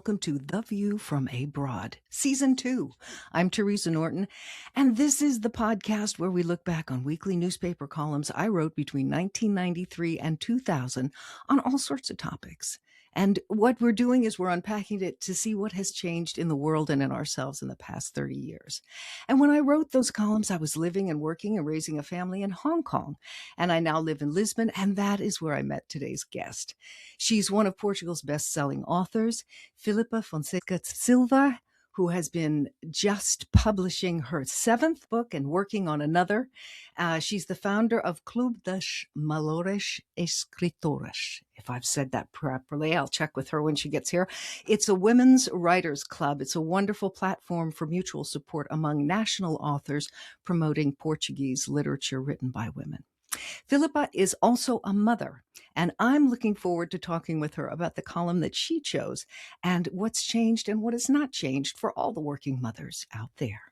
welcome to The View from Abroad, Season 2. I'm Teresa Norton, and this is the podcast where we look back on weekly newspaper columns I wrote between 1993 and 2000 on all sorts of topics. And what we're doing is we're unpacking it to see what has changed in the world and in ourselves in the past 30 years. And when I wrote those columns, I was living and working and raising a family in Hong Kong. And I now live in Lisbon, and that is where I met today's guest. She's one of Portugal's best-selling authors, Filipa Fonseca Silva, who has been just publishing her 7th book and working on another. She's the founder of Clube das Mulheres Escritoras. If I've said that properly, I'll check with her when she gets here. It's a women's writers club. It's a wonderful platform for mutual support among national authors promoting Portuguese literature written by women. Filipa is also a mother, and I'm looking forward to talking with her about the column that she chose and what's changed and what has not changed for all the working mothers out there.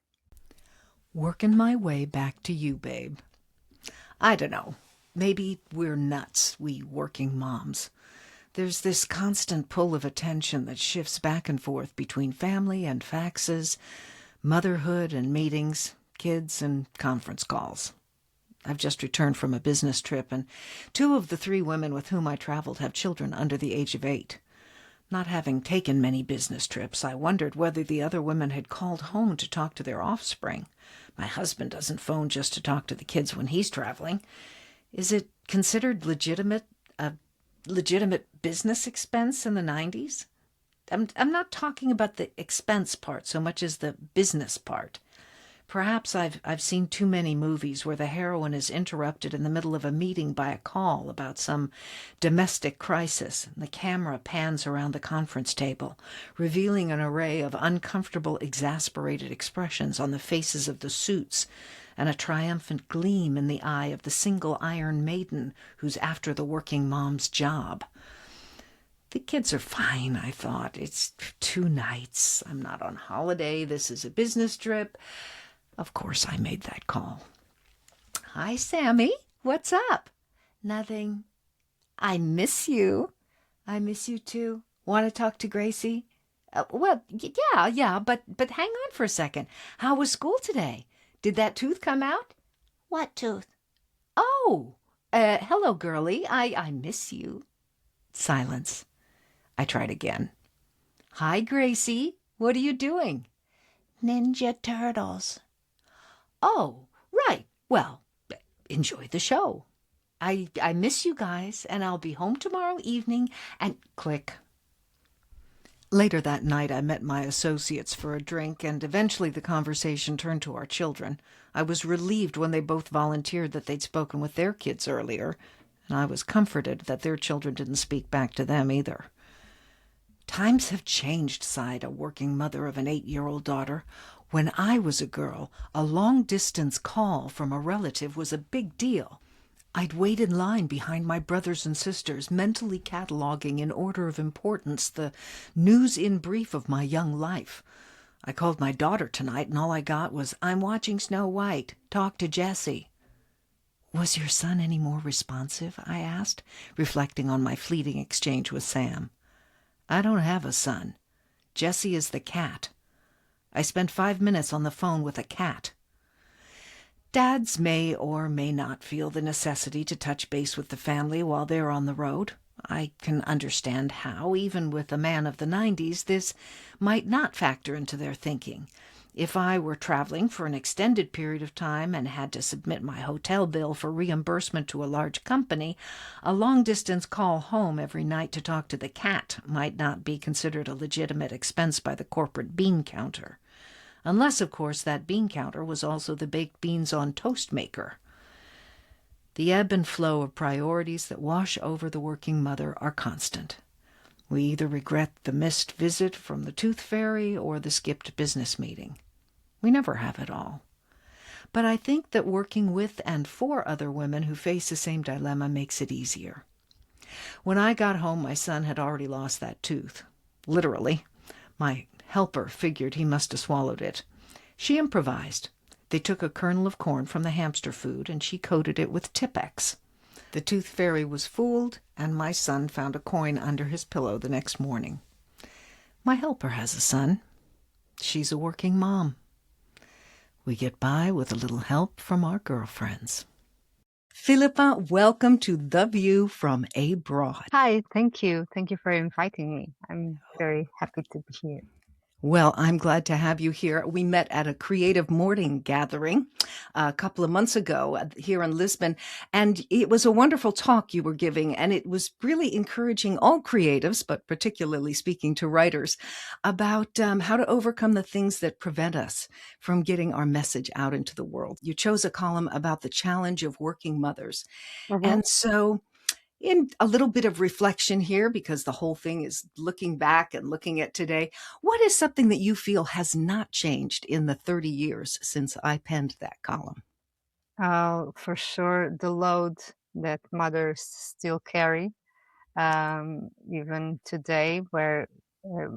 Working my way back to you, babe. I don't know. Maybe we're nuts, we working moms. There's this constant pull of attention that shifts back and forth between family and faxes, motherhood and meetings, kids and conference calls. I've just returned from a business trip, and 2 of the 3 women with whom I traveled have children under the age of 8. Not having taken many business trips, I wondered whether the other women had called home to talk to their offspring. My husband doesn't phone just to talk to the kids when he's traveling. Is it considered a legitimate business expense in the 90s? I'm not talking about the expense part so much as the business part. Perhaps I've seen too many movies where the heroine is interrupted in the middle of a meeting by a call about some domestic crisis, and the camera pans around the conference table, revealing an array of uncomfortable, exasperated expressions on the faces of the suits, and a triumphant gleam in the eye of the single iron maiden who's after the working mom's job. The kids are fine, I thought. It's 2 nights. I'm not on holiday. This is a business trip. Of course, I made that call. Hi, Sammy. What's up? Nothing. I miss you. I miss you too. Want to talk to Gracie? Well, yeah, but hang on for a second. How was school today? Did that tooth come out? What tooth? Oh, hello, girlie. I miss you. Silence. I tried again. Hi, Gracie. What are you doing? Ninja Turtles. Oh, right. Well, enjoy the show. I miss you guys, and I'll be home tomorrow evening, and click. Later that night, I met my associates for a drink, and eventually the conversation turned to our children. I was relieved when they both volunteered that they'd spoken with their kids earlier, and I was comforted that their children didn't speak back to them either. Times have changed, sighed a working mother of an 8-year-old daughter. When I was a girl, a long-distance call from a relative was a big deal. I'd wait in line behind my brothers and sisters, mentally cataloging in order of importance the news in brief of my young life. I called my daughter tonight, and all I got was, "I'm watching Snow White. Talk to Jessie." Was your son any more responsive? I asked, reflecting on my fleeting exchange with Sam. I don't have a son. Jessie is the cat. I spent 5 minutes on the phone with a cat. Dads may or may not feel the necessity to touch base with the family while they're on the road. I can understand how, even with a man of the 90s, this might not factor into their thinking. If I were traveling for an extended period of time and had to submit my hotel bill for reimbursement to a large company, a long-distance call home every night to talk to the cat might not be considered a legitimate expense by the corporate bean counter. Unless, of course, that bean counter was also the baked beans on toast maker. The ebb and flow of priorities that wash over the working mother are constant. We either regret the missed visit from the tooth fairy or the skipped business meeting. We never have it all. But I think that working with and for other women who face the same dilemma makes it easier. When I got home, my son had already lost that tooth. Literally. My helper figured he must have swallowed it. She improvised. They took a kernel of corn from the hamster food, and she coated it with Tipp-Ex. The tooth fairy was fooled, and my son found a coin under his pillow the next morning. My helper has a son. She's a working mom. We get by with a little help from our girlfriends. Filipa, welcome to The View from Abroad. Hi, thank you. Thank you for inviting me. I'm very happy to be here. Well, I'm glad to have you here. We met at a creative morning gathering a couple of months ago here in Lisbon, and it was a wonderful talk you were giving, and it was really encouraging all creatives, but particularly speaking to writers, about how to overcome the things that prevent us from getting our message out into the world. You chose a column about the challenge of working mothers. Mhm. And so in a little bit of reflection here, because the whole thing is looking back and looking at today, what is something that you feel has not changed in the 30 years since I penned that column? For sure, the load that mothers still carry, even today, where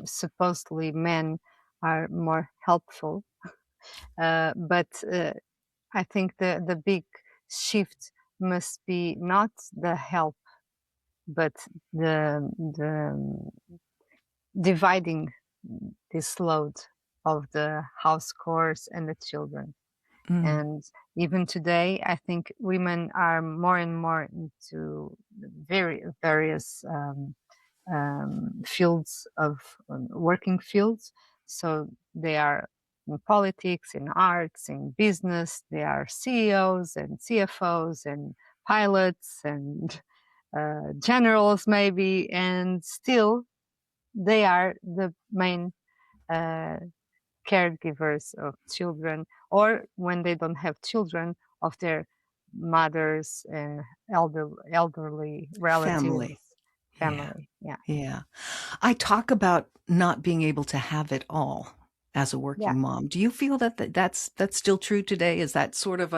supposedly men are more helpful. But I think the big shift must be not the help, but the dividing this load of the house chores and the children. Mm, And even today, I think women are more and more into very various fields of working fields. So they are in politics, in arts, in business. They are CEOs and CFOs and pilots and generals, maybe, and still they are the main uh, caregivers of children, or when they don't have children, of their mothers and elderly relatives, family. Yeah. family. Yeah, Yeah. I talk about not being able to have it all as a yeah. working mom. Do you feel that that's still true today? Is that sort of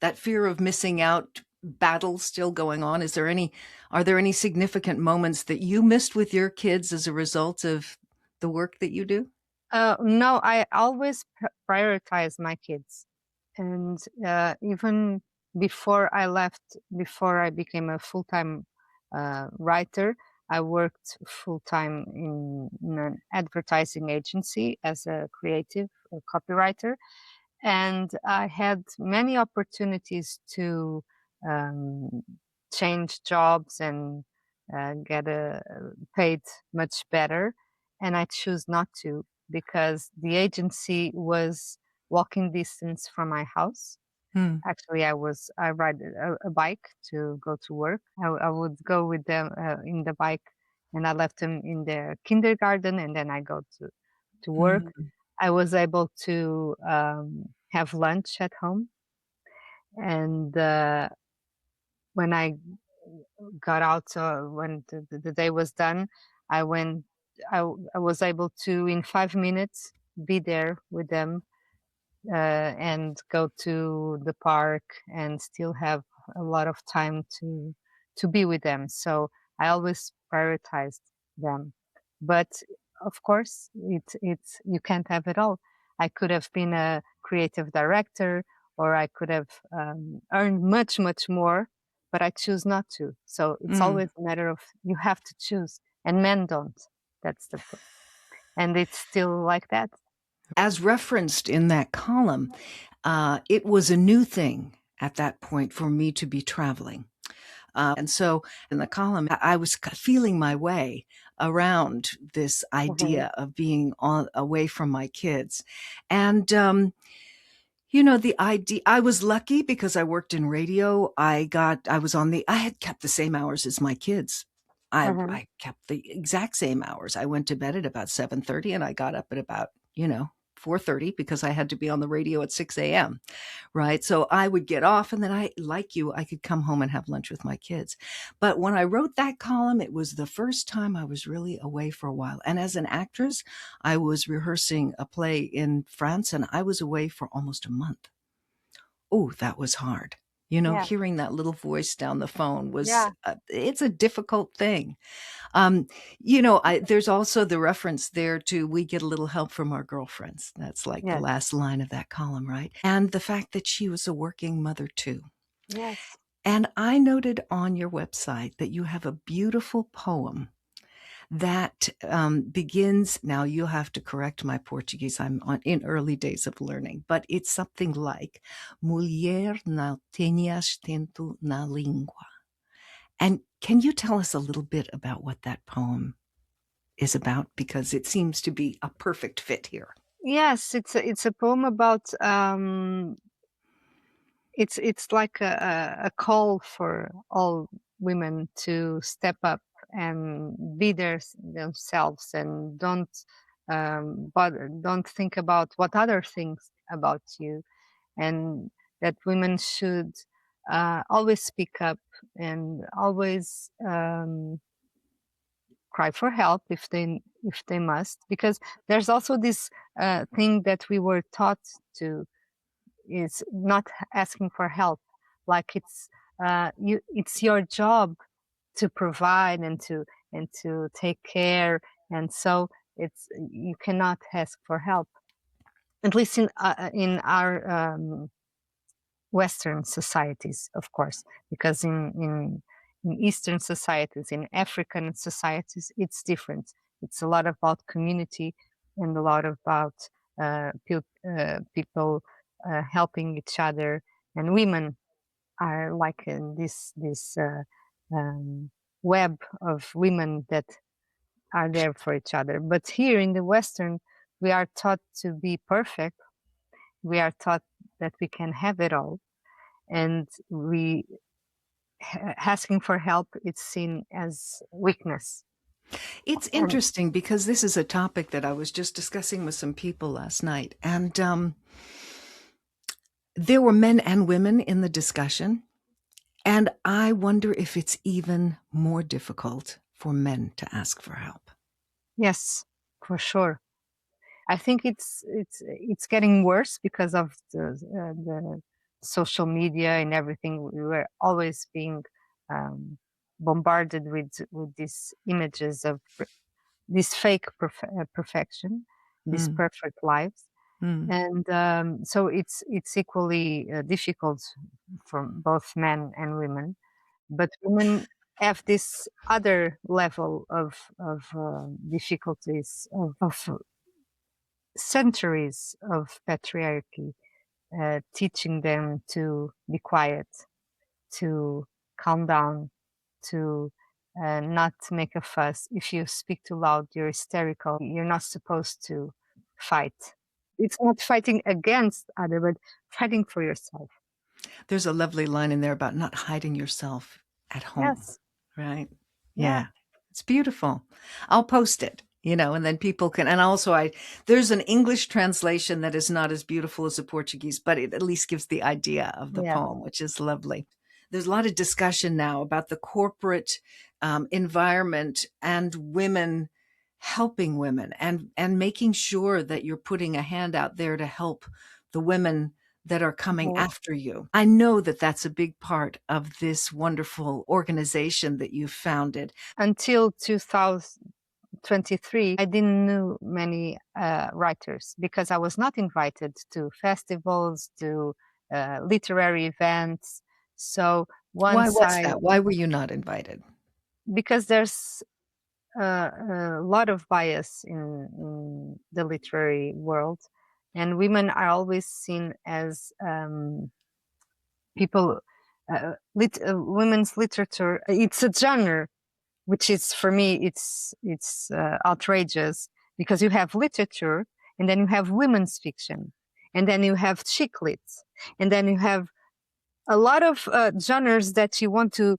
that fear of missing out battle still going on? Are there any significant moments that you missed with your kids as a result of the work that you do? No, I always prioritize my kids, and even before I became a full time writer, I worked full time in an advertising agency as a creative copywriter, and I had many opportunities to um, change jobs and get paid much better, and I choose not to because the agency was walking distance from my house. Hmm. Actually, I ride a bike to go to work. I would go with them in the bike, and I left them in their kindergarten, and then I go to work. Mm. I was able to have lunch at home, and when I got out, when the day was done, I went. I was able to in 5 minutes be there with them and go to the park and still have a lot of time to be with them. So I always prioritized them. But of course, it's you can't have it all. I could have been a creative director, or I could have earned much more, but I choose not to. So it's Mm. always a matter of you have to choose, and men don't. That's and it's still like that. As referenced in that column, it was a new thing at that point for me to be traveling. And so in the column, I was feeling my way around this Mhm. idea of being away from my kids. And, the idea, I was lucky because I worked in radio. I had kept the same hours as my kids. Mhm. I kept the exact same hours. I went to bed at about 7:30 and I got up at about, 4:30 because I had to be on the radio at 6 a.m. Right. So I would get off and then I could come home and have lunch with my kids. But when I wrote that column, it was the first time I was really away for a while. And as an actress, I was rehearsing a play in France and I was away for almost a month. Oh, that was hard. Yeah. Hearing that little voice down the phone Yeah. it's a difficult thing. There's also the reference there to we get a little help from our girlfriends. That's like the Yes. last line of that column, right? And the fact that she was a working mother too. Yes. And I noted on your website that you have a beautiful poem that begins, now you'll have to correct my Portuguese, in early days of learning, but it's something like Mulher não tenha stento na língua. And can you tell us a little bit about what that poem is about? Because it seems to be a perfect fit here. Yes, it's a poem about it's like a call for all women to step up and be themselves, and don't think about what other things about you, and that women should always speak up and always cry for help if they must, because there's also this thing that we were taught to, is not asking for help, like it's your job to provide and to take care, and so you cannot ask for help, at least in our Western societies, of course, because in Eastern societies, in African societies, it's different. It's a lot about community and a lot about people helping each other, and women are like in this web of women that are there for each other. But here in the Western, we are taught to be perfect. We are taught that we can have it all, and asking for help, it's seen as weakness. It's interesting because this is a topic that I was just discussing with some people last night, and there were men and women in the discussion, and I wonder if it's even more difficult for men to ask for help. Yes, for sure. I think it's getting worse because of the social media and everything. We were always being bombarded with these images of this fake perfection, these perfect lives, and so it's equally difficult for both men and women. But women have this other level of difficulties of centuries of patriarchy, teaching them to be quiet, to calm down, to not make a fuss. If you speak too loud, you're hysterical. You're not supposed to fight. It's not fighting against other, but fighting for yourself. There's a lovely line in there about not hiding yourself at home. Yes. Right? Yeah. It's beautiful. I'll post it, and then people can, and also there's an English translation that is not as beautiful as the Portuguese, but it at least gives the idea of the poem, which is lovely. There's a lot of discussion now about the corporate environment and women helping women and making sure that you're putting a hand out there to help the women that are coming after you. I know that that's a big part of this wonderful organization that you founded. Until 2023, I didn't know many writers because I was not invited to festivals, to literary events. So why was that? Why were you not invited? Because there's a lot of bias in the literary world, and women are always seen as people. Women's literature, it's a genre, which is, for me, it's outrageous, because you have literature, and then you have women's fiction, and then you have chick lit, and then you have a lot of genres that you want to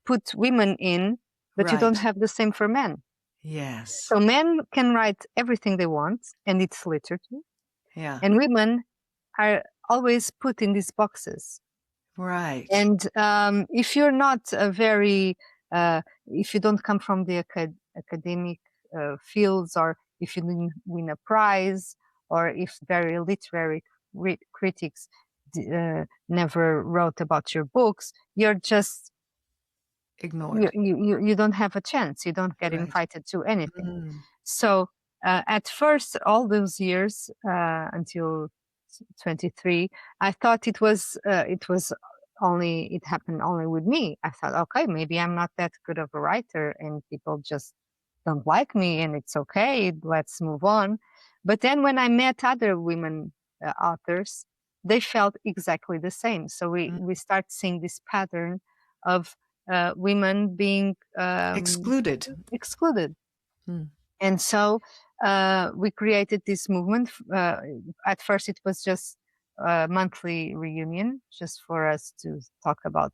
put women in, but you don't have the same for men. Yes. So men can write everything they want, and it's literature. Yeah. And women are always put in these boxes. Right. And if you're not if you don't come from the academic fields, or if you didn't win a prize, or if very literary critics never wrote about your books, you're just ignored. You don't have a chance. You don't get invited to anything. So at first, all those years until 23, I thought it happened only with me. I thought, okay, maybe I'm not that good of a writer, and people just don't like me, and it's okay, let's move on. But then when I met other women authors, they felt exactly the same. So we start seeing this pattern of women being Excluded. excluded. Mm. And so we created this movement. At first, it was just a monthly reunion, just for us to talk about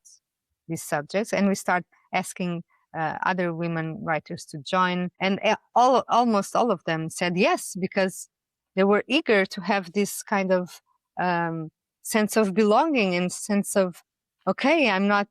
these subjects. And we start asking other women writers to join. And almost all of them said yes, because they were eager to have this kind of sense of belonging and sense of, okay, I'm not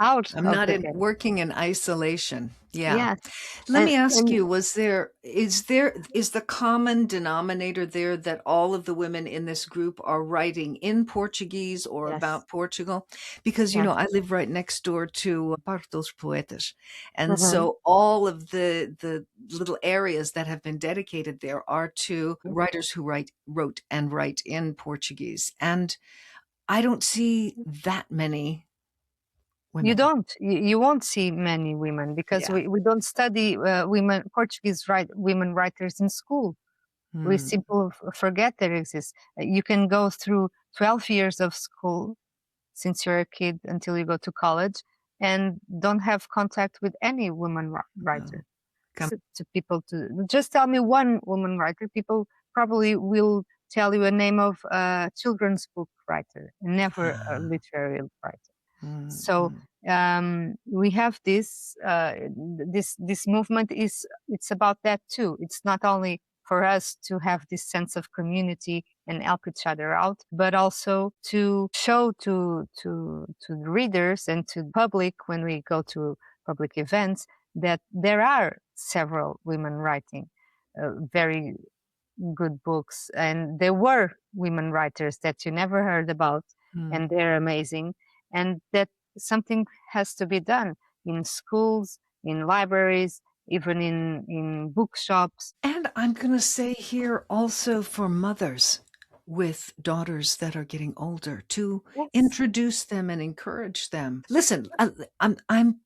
out I'm of not the game. working in isolation. Yeah. Yes. Let me ask And you, is the common denominator there that all of the women in this group are writing in Portuguese or yes. about Portugal? Because, Yes. I live right next door to Parque dos Poetas. And Mhm. so all of the little areas that have been dedicated there are to writers who wrote and write in Portuguese. And I don't see that many women. You won't see many women, because Yeah. we don't study Portuguese women writers in school. We Hmm. simply forget they exist. You can go through 12 years of school since you're a kid until you go to college, and don't have contact with any woman writer. Come. To people, to just tell me one woman writer, people probably will tell you a name of a children's book writer, never a literary writer. So we have this movement it's about that too. It's not only for us to have this sense of community and help each other out, but also to show to the readers and to the public, when we go to public events, that there are several women writing very good books, and there were women writers that you never heard about, and they're amazing, and that something has to be done in schools, in libraries, even in bookshops. And I'm going to say here also for mothers with daughters that are getting older to Yes. introduce them and encourage them. Listen, I'm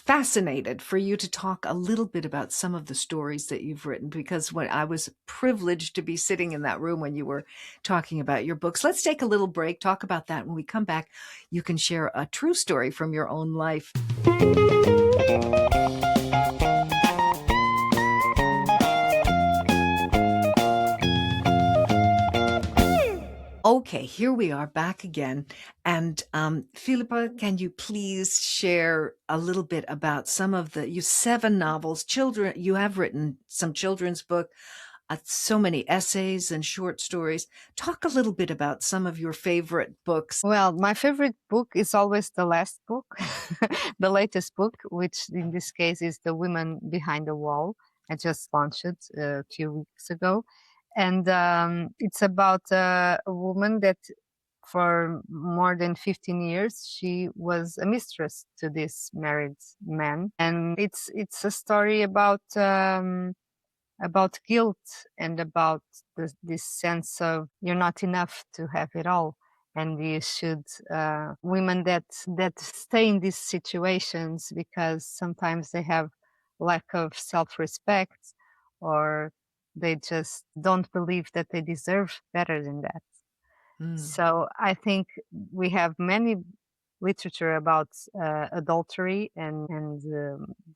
fascinated for you to talk a little bit about some of the stories that you've written, because when I was privileged to be sitting in that room when you were talking about your books. Let's take a little break, talk about that. When we come back, you can share a true story from your own life. Okay, here we are back again. And Filipa, can you please share a little bit about some of you 7 novels, children, you have written some children's book, so many essays and short stories. Talk a little bit about some of your favorite books. Well, my favorite book is always the last book, the latest book, which in this case is The Women Behind the Wall. I just launched it a few weeks ago. And it's about a woman that for more than 15 years, she was a mistress to this married man. And it's a story about guilt and about this sense of you're not enough to have it all, and you should women that stay in these situations because sometimes they have lack of self-respect, or they just don't believe that they deserve better than that. So I think we have many literature about adultery and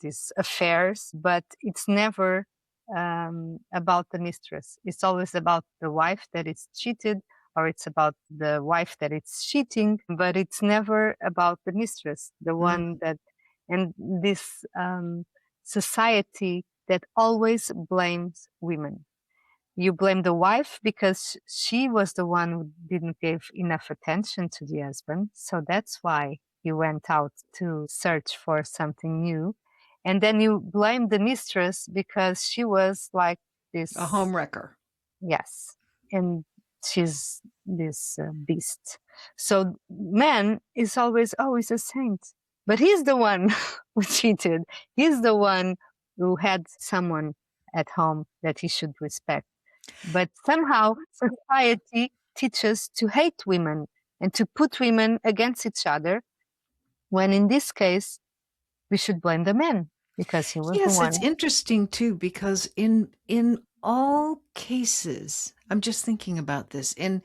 these affairs, but it's never about the mistress. It's always about the wife that is cheated, or it's about the wife that is cheating, but it's never about the mistress, the one that, and this society that always blames women. You blame the wife because she was the one who didn't give enough attention to the husband. So that's why he went out to search for something new. And then you blame the mistress because she was like this. A homewrecker. Yes. And she's this beast. So man is always, oh, he's a saint. But he's the one who cheated. He's the one who had someone at home that he should respect. But somehow society teaches to hate women and to put women against each other, when in this case, we should blame the men. because he was the Yes, one. it's interesting too, because in all cases, I'm just thinking about this. In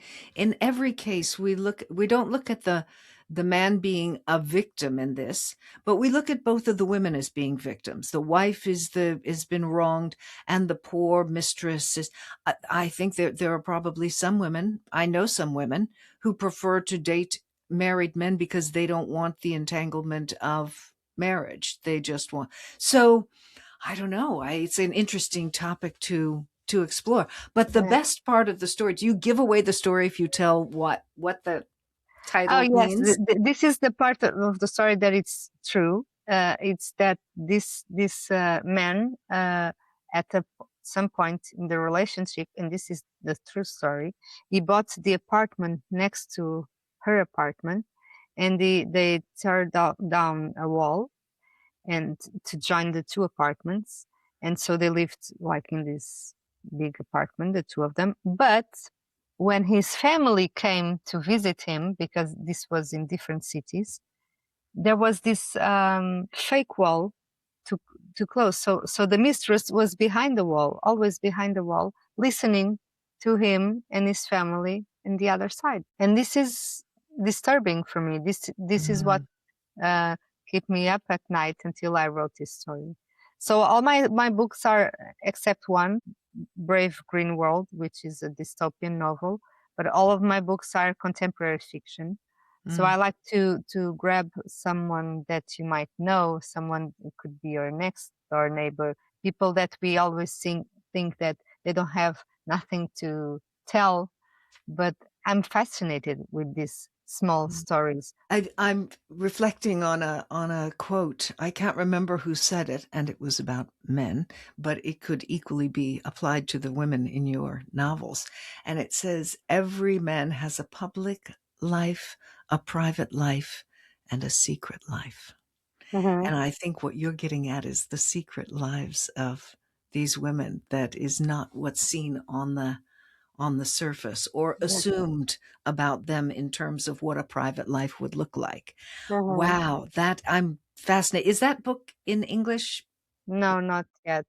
every case, we don't look at the man being a victim in this, but we look at both of the women as being victims. The wife has been wronged, and the poor mistress is. I think there are probably some women. I know some women who prefer to date married men because they don't want the entanglement of marriage. They just want. So I don't know. It's an interesting topic to explore. But the Yeah. best part of the story, do you give away the story if you tell what the Oh title yes, means? this is the part of the story that it's true. It's that this man at some point in the relationship, and this is the true story. He bought the apartment next to her apartment, and they tore down a wall and to join the two apartments, and so they lived like in this big apartment, the two of them. But when his family came to visit him, because this was in different cities, there was this fake wall to to close. So the mistress was behind the wall, always behind the wall, listening to him and his family in the other side. And this is disturbing for me. This is what Mm. uh, keep me up at night until I wrote this story. So all my books are, except one, Brave Green World, which is a dystopian novel, but all of my books are contemporary fiction. So Mm. I like to grab someone that you might know, someone who could be your next door neighbor, people that we always think that they don't have nothing to tell, but I'm fascinated with these small stories. I'm reflecting on a quote. I can't remember who said it, and it was about men, but it could equally be applied to the women in your novels. And it says, "Every man has a public life, a private life, and a secret life." Mm-hmm. And I think what you're getting at is the secret lives of these women that is not what's seen on the surface or assumed about them in terms of what a private life would look like. Mm-hmm. Wow, that I'm fascinated. Is that book in English? No, not yet.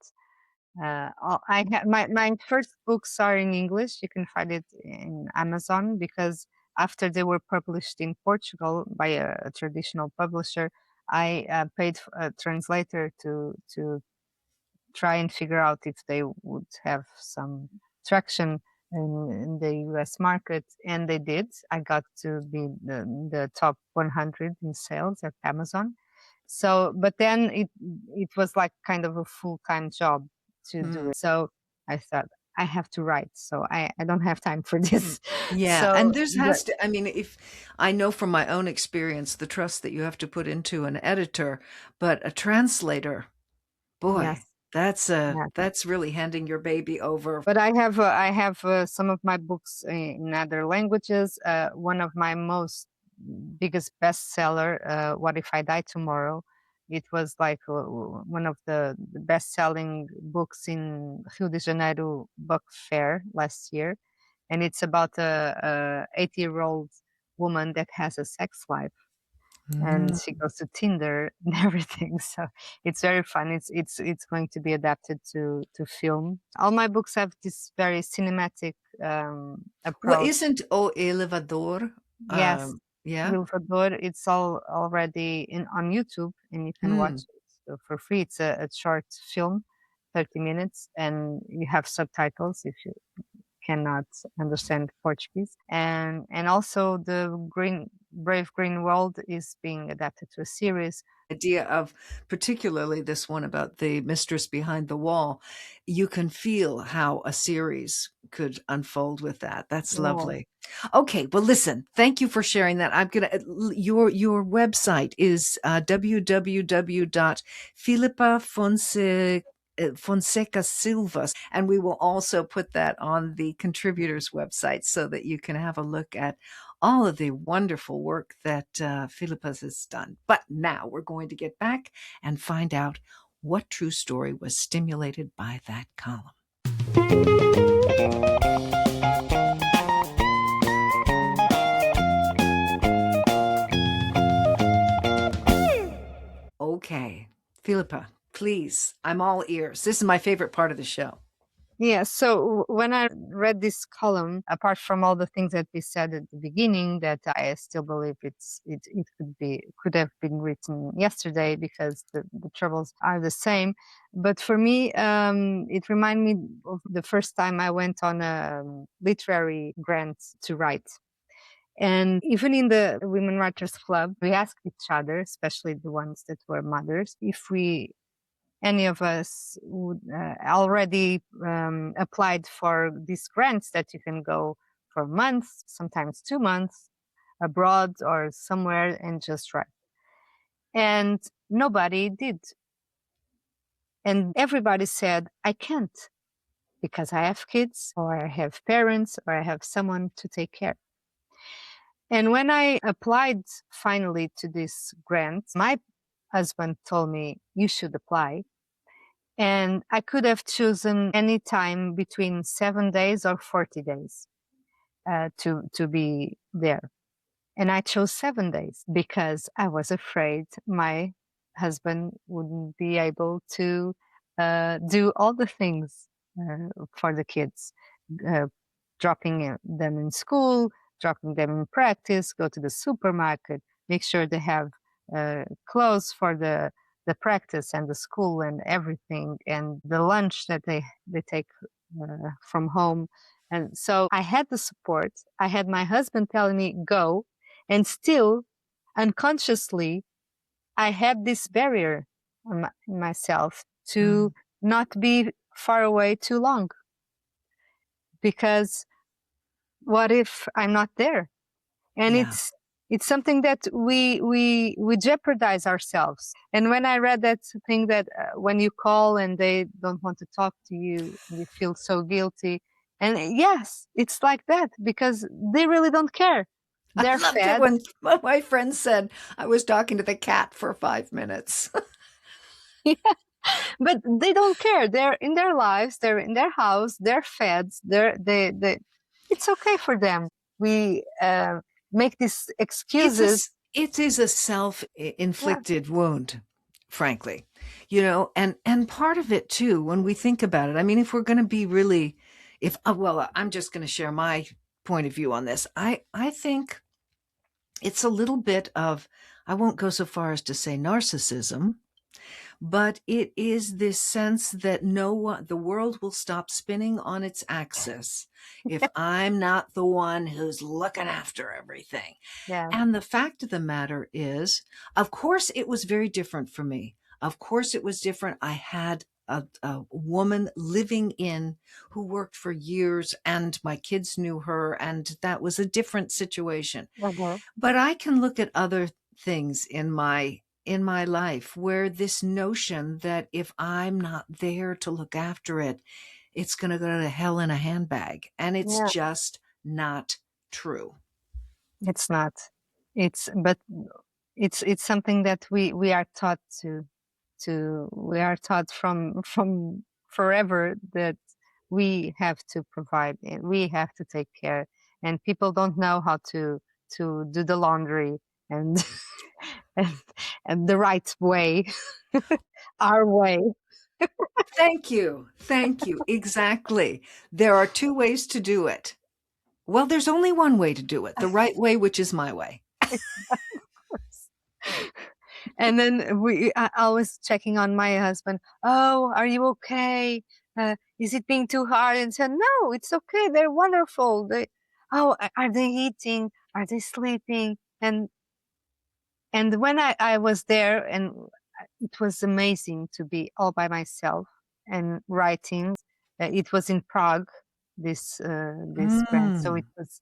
I have my first books are in English. You can find it in Amazon because after they were published in Portugal by a traditional publisher, I paid a translator to try and figure out if they would have some traction in the US market, and they did. I got to be the top 100 in sales at Amazon. So, but then it was like kind of a full-time job to do Hmm. it. So I thought I have to write, so I don't have time for this. Yeah, So, and there's but has to, I mean, if I know from my own experience the trust that you have to put into an editor, but a translator, boy, yes. that's really handing your baby over. But I have some of my books in other languages. One of my most biggest bestseller, "What If I Die Tomorrow." It was like one of the best-selling books in Rio de Janeiro Book Fair last year, and it's about a 80-year-old woman that has a sex life, and Mm. she goes to Tinder and everything. So it's very fun. It's going to be adapted to film. All my books have this very cinematic Well, approach. isn't O Elevador? Yes, Yeah. Vilvador. It's all already in on YouTube, and you can watch Mm. it for free. It's a short film, 30 minutes, and you have subtitles if you cannot understand Portuguese. And also the Brave Green World is being adapted to a series. Idea of particularly this one about the mistress behind the wall, you can feel how a series could unfold with that. That's Yeah. lovely. Okay, well, listen, thank you for sharing that. I'm gonna your website is Fonseca Silva, and we will also put that on the contributors website so that you can have a look at all of the wonderful work that Filipa has done. But now we're going to get back and find out what true story was stimulated by that column. Okay, Filipa, Please, I'm all ears. This is my favorite part of the show. Yeah, so when I read this column, apart from all the things that we said at the beginning, that I still believe it could have been written yesterday because the troubles are the same. But for me, it reminded me of the first time I went on a literary grant to write. And even in the Women Writers Club, we asked each other, especially the ones that were mothers, if any of us would already applied for these grants that you can go for months, sometimes 2 months abroad or somewhere and just write. And nobody did. And everybody said, I can't because I have kids or I have parents or I have someone to take care. And when I applied finally to this grant, my husband told me, you should apply. And I could have chosen any time between 7 days or 40 days to be there. And I chose 7 days because I was afraid my husband wouldn't be able to do all the things for the kids, dropping them in school, dropping them in practice, go to the supermarket, make sure they have clothes for the practice and the school and everything, and the lunch that they take from home. And so I had the support. I had my husband telling me, go. And still, unconsciously, I had this barrier on myself to not be far away too long. Because what if I'm not there? And it's something that we jeopardize ourselves. And when I read that thing that when you call and they don't want to talk to you, you feel so guilty. And yes, it's like that because they really don't care. They're I loved fed. it when my friend said I was talking to the cat for 5 minutes. Yeah. But they don't care. They're in their lives. They're in their house. They're fed. It's okay for them. We make these excuses. It is a self-inflicted wound, frankly, and part of it too, when we think about it, I mean, if we're going to be really, I'm just going to share my point of view on this. I think it's a little bit of, I won't go so far as to say narcissism, but it is this sense that the world will stop spinning on its axis if I'm not the one who's looking after everything. Yeah. And the fact of the matter is, of course, it was very different for me. Of course, it was different. I had a woman living in who worked for years, and my kids knew her, and that was a different situation. Mm-hmm. But I can look at other things in my life where this notion that if I'm not there to look after it, it's going to go to hell in a handbag. And it's just not true. It's not. It's something that we are taught we are taught from forever that we have to provide and we have to take care, and people don't know how to do the laundry and and the right way, our way. Thank you. Exactly. There are 2 ways to do it. Well, there's only one way to do it, the right way, which is my way. And then I was checking on my husband. Oh, are you okay? Is it being too hard? And said, no, it's okay. They're wonderful. Are they eating? Are they sleeping? And when I was there, and it was amazing to be all by myself and writing. It was in Prague, this grant, so it was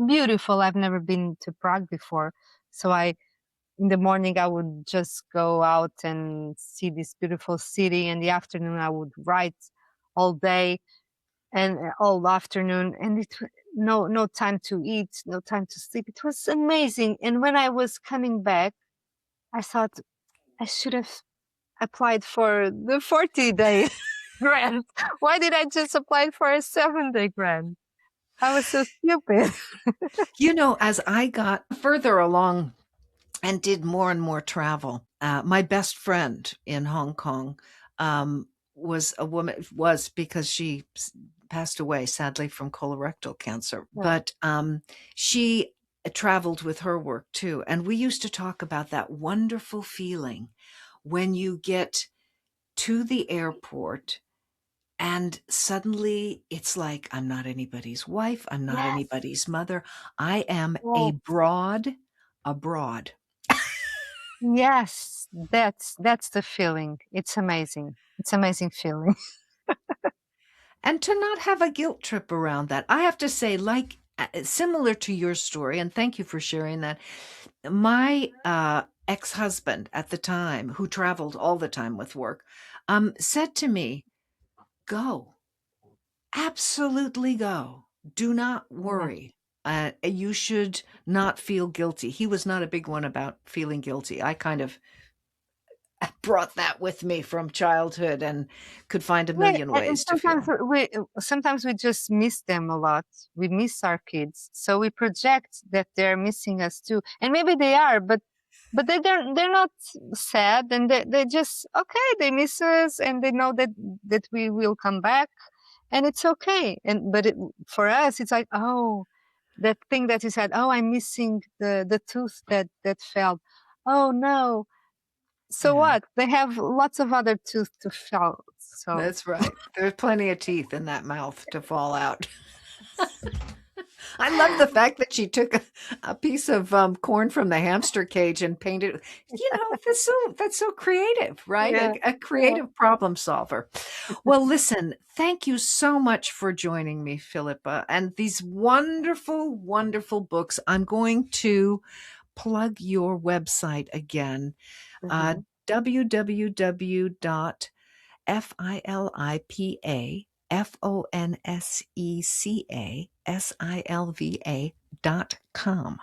beautiful. I've never been to Prague before, so in the morning I would just go out and see this beautiful city. In the afternoon I would write all day and all afternoon, and no time to eat, no time to sleep. It was amazing. And when I was coming back, I thought I should have applied for the 40-day grant. Why did I just apply for a 7-day grant? I was so stupid. As I got further along and did more and more travel, My best friend in Hong Kong was a woman, was because she passed away sadly from colorectal cancer, Yeah. but she traveled with her work too. And we used to talk about that wonderful feeling when you get to the airport and suddenly it's like, I'm not anybody's wife, I'm not Yes. anybody's mother, I am a Yes. broad abroad. Yes. That's the feeling. It's amazing. It's amazing feeling. And to not have a guilt trip around that. I have to say, like, similar to your story, and thank you for sharing that. My ex-husband at the time, who traveled all the time with work, said to me, go, absolutely go. Do not Yeah. worry. You should not feel guilty. He was not a big one about feeling guilty. I kind of brought that with me from childhood and could find a Yeah, million and ways to feel. sometimes we just miss them a lot. We miss our kids, so we project that they're missing us too, and maybe they are, but they're not sad, and they just okay. They miss us, and they know that we will come back, and it's okay. And but for us, it's like oh, that thing that you said. Oh, I'm missing the tooth that fell. Oh no. So Yeah. what? They have lots of other tooth to fall. So That's right. There's plenty of teeth in that mouth to fall out. I love the fact that she took a piece of corn from the hamster cage and painted. That's so creative, right? yeah. A Yeah. creative problem solver. Well, listen, thank you so much for joining me, Filipa, and these wonderful, wonderful books. I'm going to plug your website again, Mhm. www.filipafonsecasilva.com.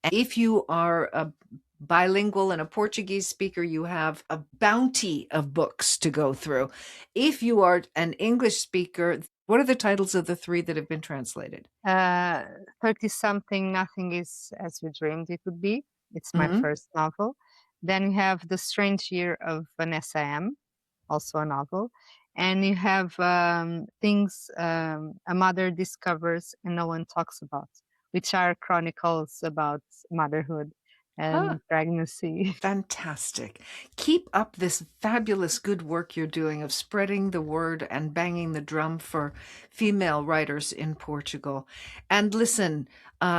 And if you are a bilingual and a Portuguese speaker, you have a bounty of books to go through. If you are an English speaker, what are the titles of the three that have been translated? Uh, 30 something, nothing is as you dreamed it would be. It's my Mhm. first novel. Then you have The Strange Year of Vanessa M, also a novel. And you have Things a Mother Discovers and No One Talks About, which are chronicles about motherhood Huh. and pregnancy. Fantastic. Keep up this fabulous good work you're doing of spreading the word and banging the drum for female writers in Portugal. And listen,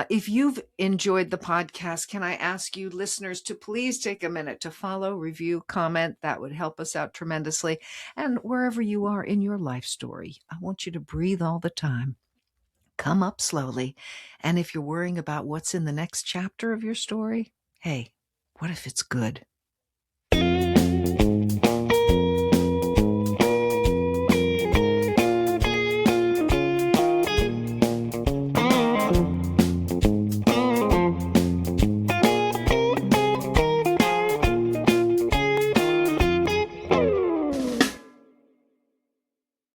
if you've enjoyed the podcast, can I ask you listeners to please take a minute to follow, review, comment? That would help us out tremendously. And wherever you are in your life story, I want you to breathe all the time. Come up slowly. And if you're worrying about what's in the next chapter of your story, hey, what if it's good?